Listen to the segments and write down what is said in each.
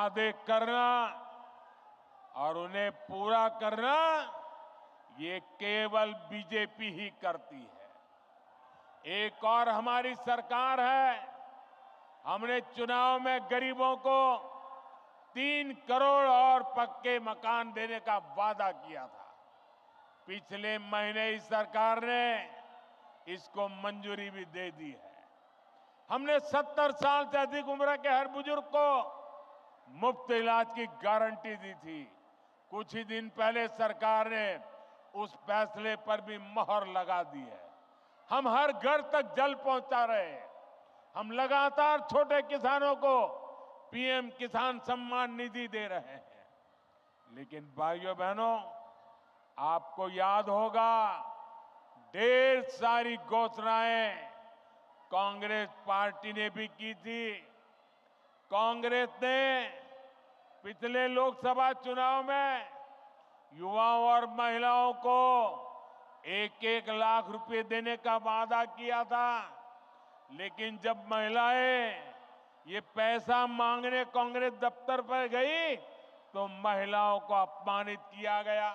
वादे करना और उन्हें पूरा करना ये केवल बीजेपी ही करती है। एक और हमारी सरकार है, हमने चुनाव में गरीबों को 3 करोड़ और पक्के मकान देने का वादा किया था। पिछले महीने इस सरकार ने इसको मंजूरी भी दे दी है। हमने 70 साल से अधिक उम्र के हर बुजुर्ग को मुफ्त इलाज की गारंटी दी थी। कुछ ही दिन पहले सरकार ने उस फैसले पर भी मोहर लगा दी है। हम हर घर तक जल पहुंचा रहे हैं। हम लगातार छोटे किसानों को पीएम किसान सम्मान निधि दे रहे हैं। लेकिन भाइयों बहनों, आपको याद होगा, ढेर सारी घोषणाएं कांग्रेस पार्टी ने भी की थी। कांग्रेस ने पिछले लोकसभा चुनाव में युवाओं और महिलाओं को 1-1 लाख रुपए देने का वादा किया था। लेकिन जब महिलाएं ये पैसा मांगने कांग्रेस दफ्तर पर गई तो महिलाओं को अपमानित किया गया।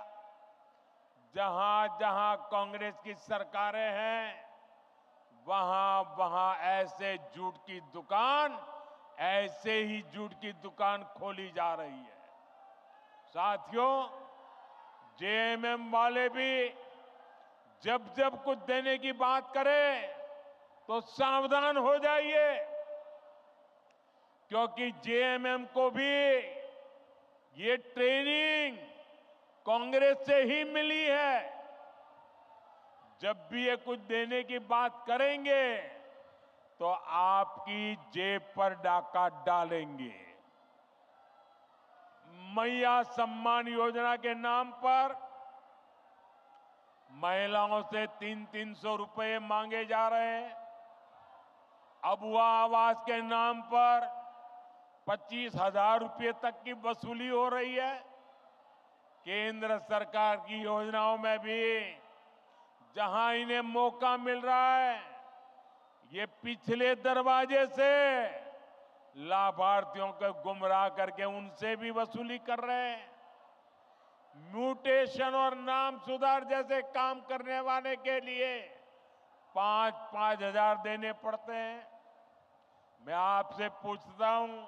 जहां जहां कांग्रेस की सरकारें हैं, वहां वहां ऐसे झूठ की दुकान, ऐसे ही झूठ की दुकान खोली जा रही है। साथियों, जेएमएम वाले भी जब जब कुछ देने की बात करें तो सावधान हो जाइए, क्योंकि जेएमएम को भी ये ट्रेनिंग कांग्रेस से ही मिली है। जब भी ये कुछ देने की बात करेंगे तो आपकी जेब पर डाका डालेंगे। मैया सम्मान योजना के नाम पर महिलाओं से 300-300 रुपए मांगे जा रहे हैं। अबुआ आवास के नाम पर 25,000 रुपए तक की वसूली हो रही है। केंद्र सरकार की योजनाओं में भी जहां इन्हें मौका मिल रहा है, ये पिछले दरवाजे से लाभार्थियों को गुमराह करके उनसे भी वसूली कर रहे हैं। म्यूटेशन और नाम सुधार जैसे काम करने वाले के लिए 5-5 हजार देने पड़ते हैं। मैं आपसे पूछता हूं,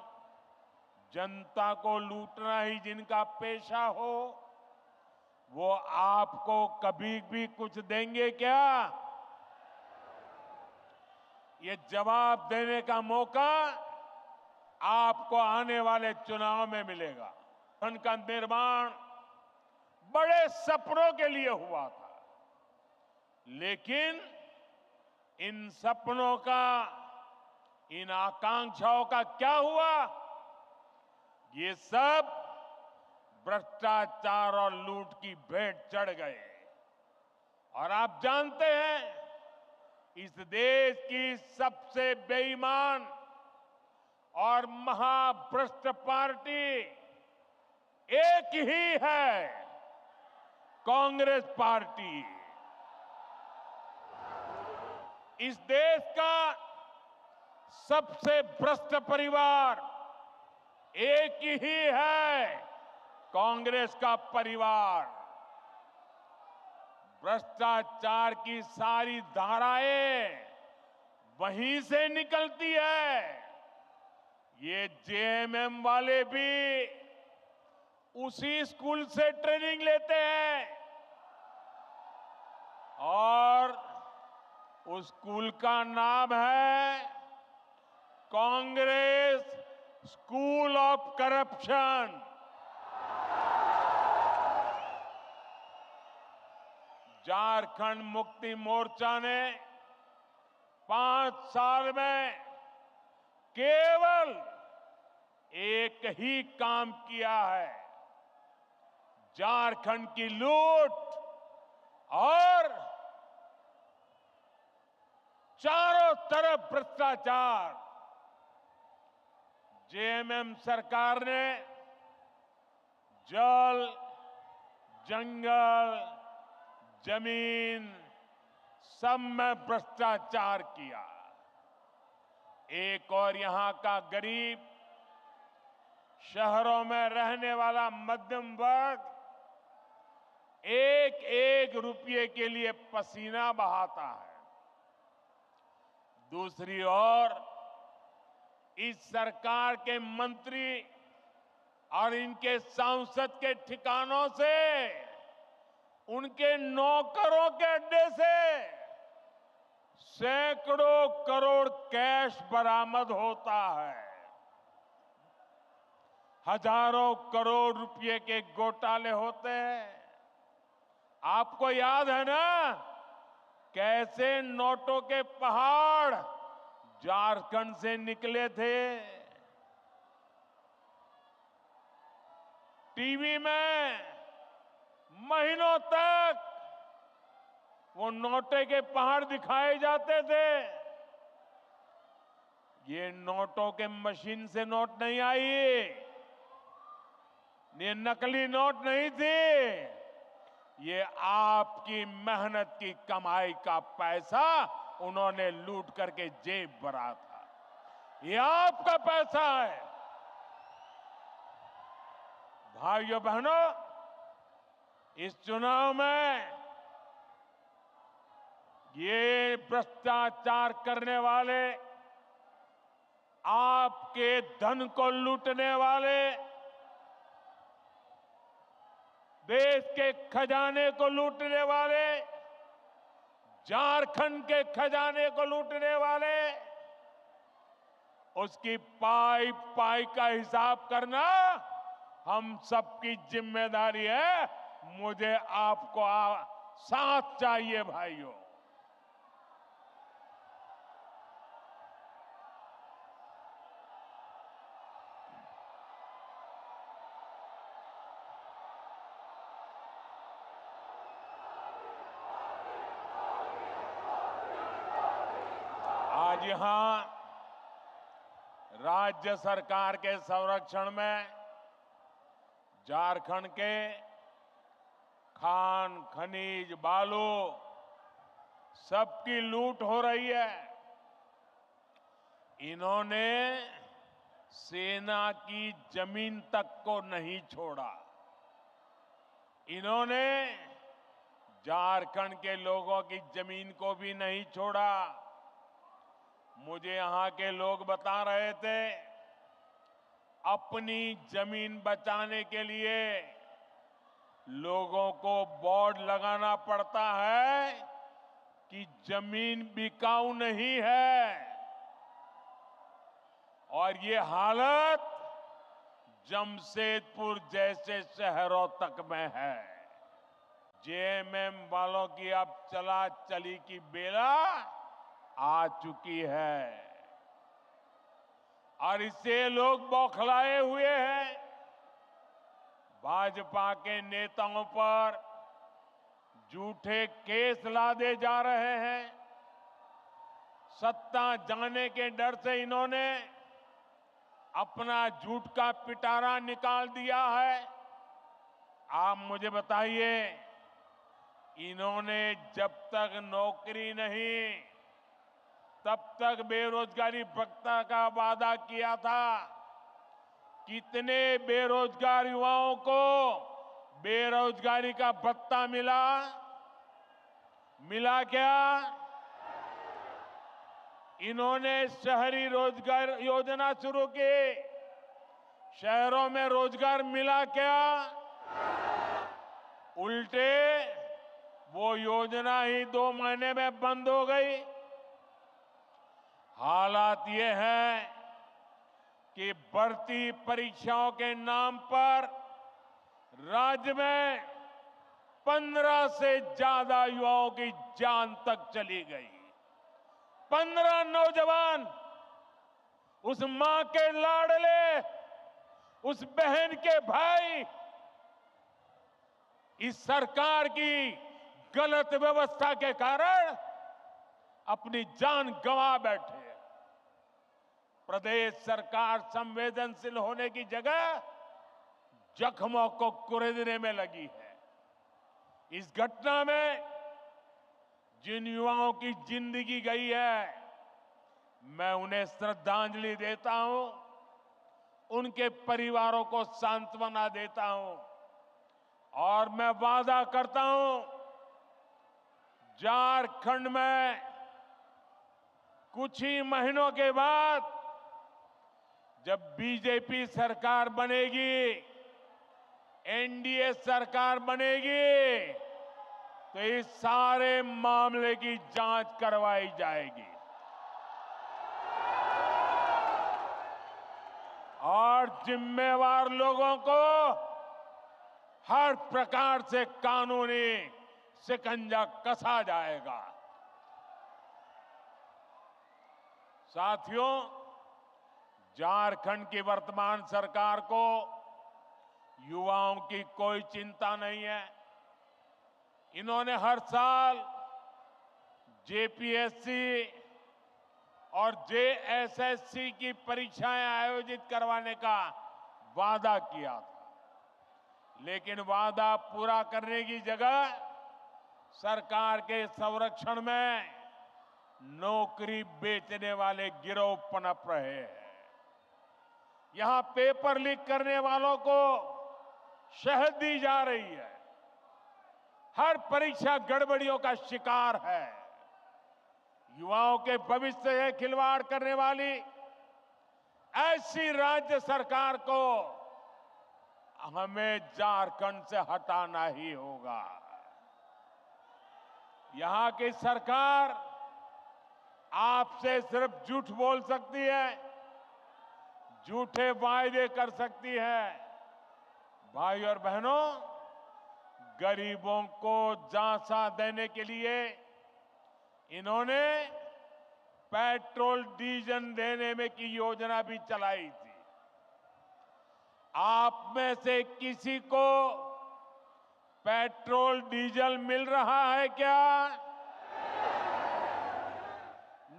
जनता को लूटना ही जिनका पेशा हो, वो आपको कभी भी कुछ देंगे क्या? ये जवाब देने का मौका आपको आने वाले चुनाव में मिलेगा। उनका निर्माण बड़े सपनों के लिए हुआ था, लेकिन इन सपनों का, इन आकांक्षाओं का क्या हुआ? ये सब भ्रष्टाचार और लूट की भेंट चढ़ गए। और आप जानते हैं, इस देश की सबसे बेईमान और महाभ्रष्ट पार्टी एक ही है, कांग्रेस पार्टी। इस देश का सबसे भ्रष्ट परिवार एक ही है, कांग्रेस का परिवार। भ्रष्टाचार की सारी धाराएं वहीं से निकलती है। ये जेएमएम वाले भी उसी स्कूल से ट्रेनिंग लेते हैं, और उस स्कूल का नाम है Congress school of corruption. Jharkhand Mukti Morcha ने 5 साल में केवल एक ही काम किया है, झारखंड की लूट और चारों तरफ भ्रष्टाचार। जेएमएम सरकार ने जल, जंगल, जमीन सब में भ्रष्टाचार किया। एक और यहां का गरीब शहरों में रहने वाला मध्यम वर्ग एक एक रुपये के लिए पसीना बहाता है। दूसरी ओर इस सरकार के मंत्री और इनके सांसद के ठिकानों से, उनके नौकरों के अड्डे से सैकड़ों करोड़ कैश बरामद होता है। हजारों करोड़ रुपए के घोटाले होते हैं। आपको याद है ना कैसे नोटों के पहाड़ झारखंड से निकले थे। टीवी में महीनों तक वो नोटे के पहाड़ दिखाए जाते थे। ये नोटों के मशीन से नोट नहीं आई, ये नकली नोट नहीं थी, ये आपकी मेहनत की कमाई का पैसा उन्होंने लूट करके जेब भरा था। ये आपका पैसा है। भाइयों बहनों, इस चुनाव में ये भ्रष्टाचार करने वाले, आपके धन को लूटने वाले, देश के खजाने को लूटने वाले, झारखंड के खजाने को लूटने वाले, उसकी पाई पाई का हिसाब करना हम सबकी जिम्मेदारी है। मुझे आपको साथ चाहिए भाइयों। आज यहां राज्य सरकार के संरक्षण में झारखंड के खान, खनिज, बालू सबकी लूट हो रही है। इन्होंने सेना की जमीन तक को नहीं छोड़ा। इन्होंने झारखंड के लोगों की जमीन को भी नहीं छोड़ा। मुझे यहां के लोग बता रहे थे, अपनी जमीन बचाने के लिए लोगों को बोर्ड लगाना पड़ता है कि जमीन बिकाऊ नहीं है। और ये हालत जमशेदपुर जैसे शहरों तक में है। जेएमएम वालों की अब चला चली की बेला आ चुकी है और इससे लोग बौखलाए हुए हैं। भाजपा के नेताओं पर झूठे केस लादे जा रहे हैं। सत्ता जाने के डर से इन्होंने अपना झूठ का पिटारा निकाल दिया है। आप मुझे बताइए, इन्होंने जब तक नौकरी नहीं तब तक बेरोजगारी भत्ता का वादा किया था। कितने बेरोजगार युवाओं को बेरोजगारी का भत्ता मिला? मिला क्या? इन्होंने शहरी रोजगार योजना शुरू की। शहरों में रोजगार मिला क्या? उल्टे वो योजना ही 2 महीने में बंद हो गई। हालात ये हैं कि भर्ती परीक्षाओं के नाम पर राज्य में 15 से ज्यादा युवाओं की जान तक चली गई। 15 नौजवान, उस मां के लाडले, उस बहन के भाई, इस सरकार की गलत व्यवस्था के कारण अपनी जान गंवा बैठे। प्रदेश सरकार संवेदनशील होने की जगह जख्मों को कुरेदने में लगी है। इस घटना में जिन युवाओं की जिंदगी गई है, मैं उन्हें श्रद्धांजलि देता हूं। उनके परिवारों को सांत्वना देता हूं और मैं वादा करता हूं, झारखंड में कुछ ही महीनों के बाद जब बीजेपी सरकार बनेगी, एनडीए सरकार बनेगी, तो इस सारे मामले की जांच करवाई जाएगी और जिम्मेवार लोगों को हर प्रकार से कानूनी शिकंजा कसा जाएगा। साथियों, झारखंड की वर्तमान सरकार को युवाओं की कोई चिंता नहीं है। इन्होंने हर साल जेपीएससी और जेएसएससी की परीक्षाएं आयोजित करवाने का वादा किया था, लेकिन वादा पूरा करने की जगह सरकार के संरक्षण में नौकरी बेचने वाले गिरोह पनप रहे हैं। यहां पेपर लीक करने वालों को शहद दी जा रही है। हर परीक्षा गड़बड़ियों का शिकार है। युवाओं के भविष्य से खिलवाड़ करने वाली ऐसी राज्य सरकार को हमें झारखंड से हटाना ही होगा। यहां की सरकार आपसे सिर्फ झूठ बोल सकती है, झूठे वायदे कर सकती है। भाई और बहनों, गरीबों को झांसा देने के लिए इन्होंने पेट्रोल डीजल देने में की योजना भी चलाई थी। आप में से किसी को पेट्रोल डीजल मिल रहा है क्या?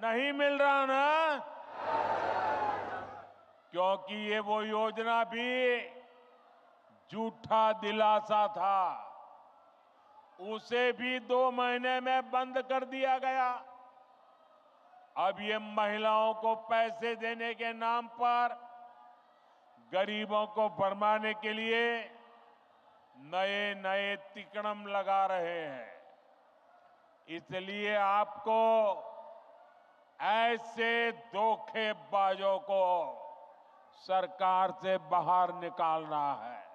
नहीं मिल रहा ना? क्योंकि ये वो योजना भी झूठा दिलासा था। उसे भी 2 महीने में बंद कर दिया गया। अब ये महिलाओं को पैसे देने के नाम पर गरीबों को भरमाने के लिए नए नए तिकड़म लगा रहे हैं। इसलिए आपको ऐसे धोखेबाजों को सरकार से बाहर निकालना है।